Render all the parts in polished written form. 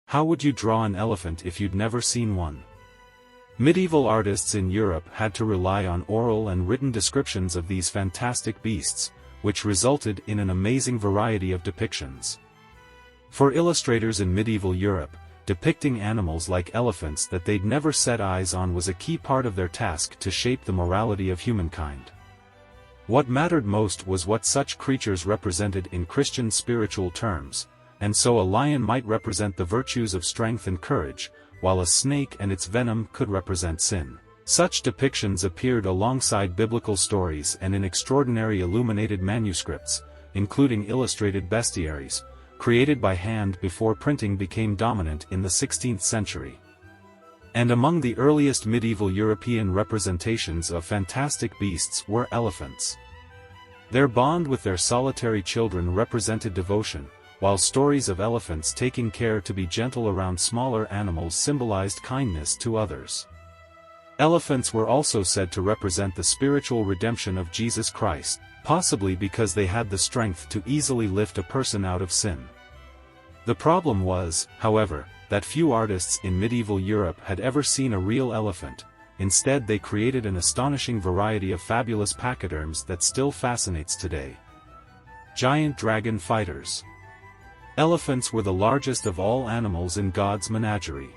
How would you draw an elephant if you'd never seen one? Medieval artists in Europe had to rely on oral and written descriptions of these fantastic beasts, which resulted in an amazing variety of depictions. For illustrators in medieval Europe, depicting animals like elephants that they'd never set eyes on was a key part of their task to shape the morality of humankind. What mattered most was what such creatures represented in Christian spiritual terms, and so a lion might represent the virtues of strength and courage, while a snake and its venom could represent sin. Such depictions appeared alongside biblical stories and in extraordinary illuminated manuscripts, including illustrated bestiaries, created by hand before printing became dominant in the 16th century. And among the earliest medieval European representations of fantastic beasts were elephants. Their bond with their solitary children represented devotion, while stories of elephants taking care to be gentle around smaller animals symbolized kindness to others. Elephants were also said to represent the spiritual redemption of Jesus Christ, possibly because they had the strength to easily lift a person out of sin. The problem was, however, that few artists in medieval Europe had ever seen a real elephant. Instead, they created an astonishing variety of fabulous pachyderms that still fascinates today. Giant dragon fighters. Elephants were the largest of all animals in God's menagerie.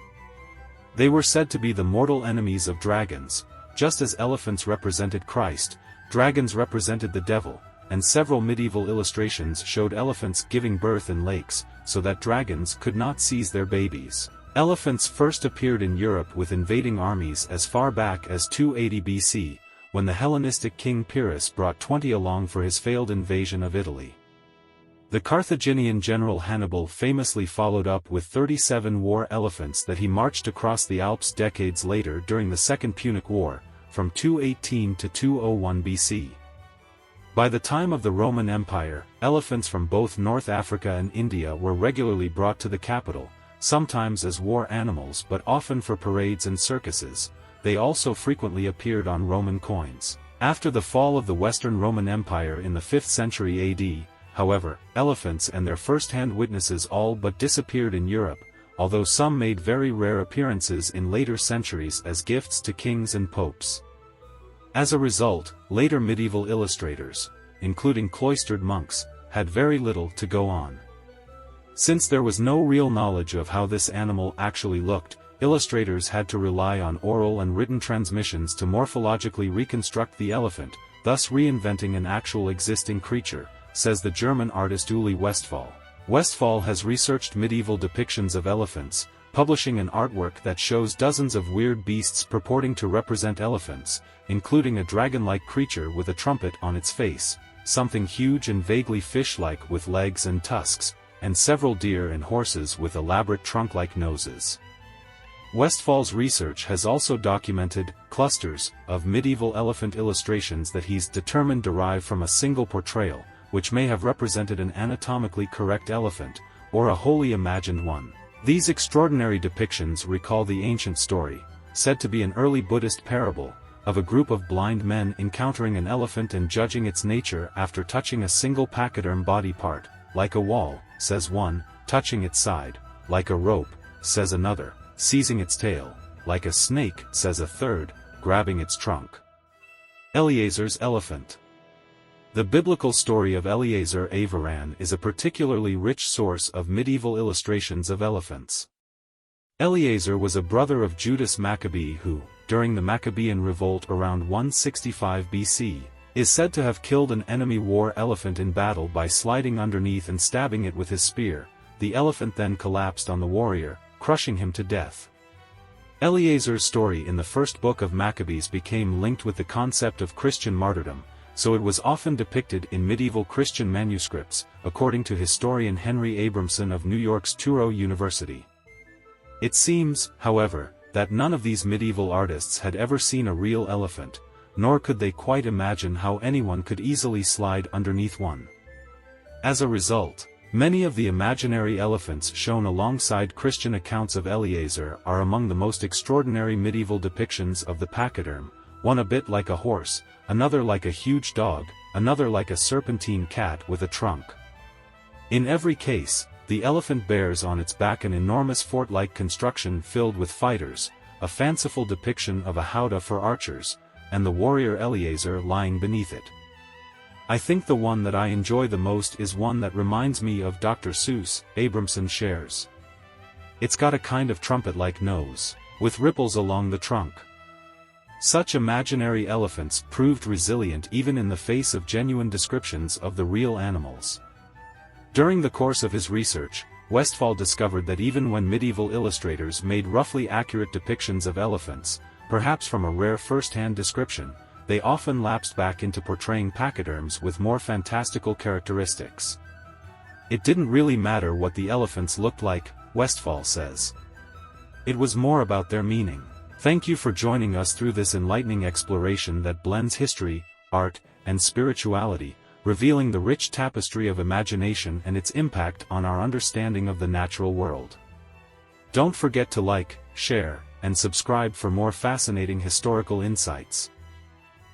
They were said to be the mortal enemies of dragons. Just as elephants represented Christ, dragons represented the devil, and several medieval illustrations showed elephants giving birth in lakes, so that dragons could not seize their babies. Elephants first appeared in Europe with invading armies as far back as 280 BC, when the Hellenistic king Pyrrhus brought 20 along for his failed invasion of Italy. The Carthaginian general Hannibal famously followed up with 37 war elephants that he marched across the Alps decades later during the Second Punic War, from 218 to 201 BC. By the time of the Roman Empire, elephants from both North Africa and India were regularly brought to the capital, sometimes as war animals but often for parades and circuses. They also frequently appeared on Roman coins. After the fall of the Western Roman Empire in the 5th century AD, however, elephants and their first-hand witnesses all but disappeared in Europe, although some made very rare appearances in later centuries as gifts to kings and popes. As a result, later medieval illustrators, including cloistered monks, had very little to go on. Since there was no real knowledge of how this animal actually looked, illustrators had to rely on oral and written transmissions to morphologically reconstruct the elephant, thus reinventing an actual existing creature, says the German artist Uli Westphal. Westphal has researched medieval depictions of elephants, publishing an artwork that shows dozens of weird beasts purporting to represent elephants, including a dragon-like creature with a trumpet on its face, something huge and vaguely fish-like with legs and tusks, and several deer and horses with elaborate trunk-like noses. Westphal's research has also documented clusters of medieval elephant illustrations that he's determined derive from a single portrayal, which may have represented an anatomically correct elephant, or a wholly imagined one. These extraordinary depictions recall the ancient story, said to be an early Buddhist parable, of a group of blind men encountering an elephant and judging its nature after touching a single pachyderm body part, like a wall, says one, touching its side, like a rope, says another, seizing its tail, like a snake, says a third, grabbing its trunk. Eleazar's elephant. The biblical story of Eleazar Avaran is a particularly rich source of medieval illustrations of elephants. Eleazar was a brother of Judas Maccabee who, during the Maccabean revolt around 165 BC, is said to have killed an enemy war elephant in battle by sliding underneath and stabbing it with his spear. The elephant then collapsed on the warrior, crushing him to death. Eleazar's story in the first book of Maccabees became linked with the concept of Christian martyrdom, so it was often depicted in medieval Christian manuscripts, according to historian Henry Abramson of New York's Touro University. It seems, however, that none of these medieval artists had ever seen a real elephant, nor could they quite imagine how anyone could easily slide underneath one. As a result, many of the imaginary elephants shown alongside Christian accounts of Eleazar are among the most extraordinary medieval depictions of the pachyderm, one a bit like a horse, another like a huge dog, another like a serpentine cat with a trunk. In every case, The elephant bears on its back an enormous fort-like construction filled with fighters, a fanciful depiction of a howdah for archers, and the warrior Eleazar lying beneath it. I think the one that I enjoy the most is one that reminds me of Dr. Seuss, Abramson Shares. It's got a kind of trumpet-like nose, with ripples along the trunk. Such imaginary elephants proved resilient even in the face of genuine descriptions of the real animals. During the course of his research, Westphal discovered that even when medieval illustrators made roughly accurate depictions of elephants, perhaps from a rare first-hand description, they often lapsed back into portraying pachyderms with more fantastical characteristics. It didn't really matter what the elephants looked like, Westphal says. It was more about their meaning. Thank you for joining us through this enlightening exploration that blends history, art, and spirituality, revealing the rich tapestry of imagination and its impact on our understanding of the natural world. Don't forget to like, share, and subscribe for more fascinating historical insights.